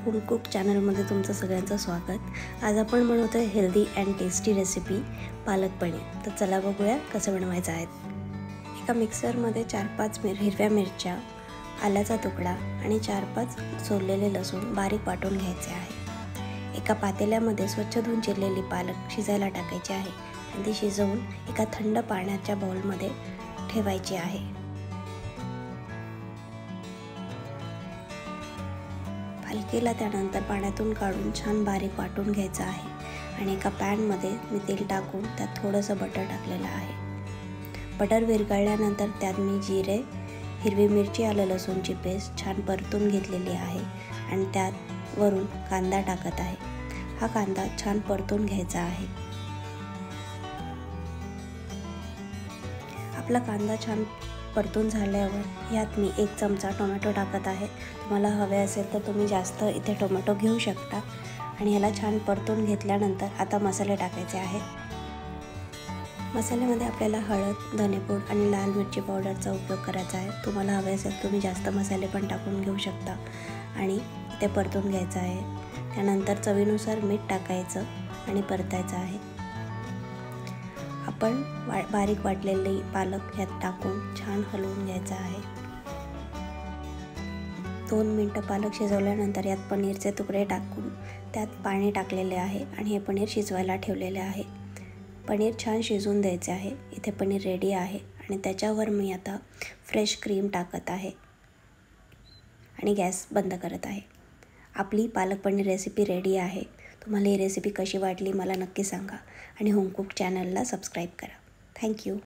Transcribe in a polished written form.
Home cook चॅनलमध्ये तुमचं सगळ्यांचं स्वागत। आज आपण बनवतोय healthy and tasty recipe palak paneer. तर चला बघूया कसं बनवायचं आहे। एका मिक्सरमध्ये 4-5 हिरव्या मिरच्या, आल्याचा तुकडा आणि 4-5 सोललेले लसूण बारीक वाटून घ्यायचे आहे। एका पातेल्यामध्ये स्वच्छ धुवून चिरलेली पालक शिजायला टाकायची आहे आणि ती शिजवून एका थंड पाण्याच्या बाउलमध्ये ठेवायची आहे। पालकेला त्यानंतर पाण्यातून काढून छान बारीक वाटून घ्यायचं आहे आणि एका पॅनमध्ये मी तेल टाकून त्यात थोडंसं बटर टाकलेलं आहे। बटर विरघळल्यानंतर त्यात मी जिरे, हिरवी मिरची, आलं लसूणची पेस्ट छान परतून घेतलेली आहे आणि त्यात वरून कांदा टाकत आहे। हा कांदा छान परतून घ्यायचा आहे। आपला कांदा छान परतून झाल्यावर यात मी 1 चमचा टोमॅटो टाकत आहे। तुम्हाला हवे असेल तर तुम्ही जास्त इथे टोमॅटो घेऊ शकता आणि याला छान परतून घेतल्यानंतर आता मसाले टाकायचे आहेत। मसाल्यामध्ये आपल्याला हळद, धनेपूड आणि लाल मिरची पावडरचा उपयोग करायचा आहे। तुम्हाला हवे असेल तुम्ही जास्त मसाले पण टाकून घेऊ शकता आणि ते परतून घ्यायचं आहे। त्यानंतर चवीनुसार मीठ टाकायचं आणि परतायचं आहे। आपण बारीक वाटलेली पालक यात टाकून छान हलवून घ्यायचं आहे। 2 मिनिटं पालक शिजवल्यानंतर यात पनीरचे तुकडे टाकून त्यात पाणी टाकलेले आहे आणि हे पनीर शिजवायला ठेवलेले आहे। पनीर छान शिजवून द्यायचे आहे। इथे पनीर रेडी आहे आणि त्याच्यावर मी आता फ्रेश क्रीम टाकत आहे आणि गॅस बंद करत आहे। आपली पालक पनीर रेसिपी रेडी आहे। तुम्हाला ही रेसिपी कशी वाटली मला नक्की सांगा आणि होम कुक चॅनलला सबस्क्राईब करा। थँक्यू।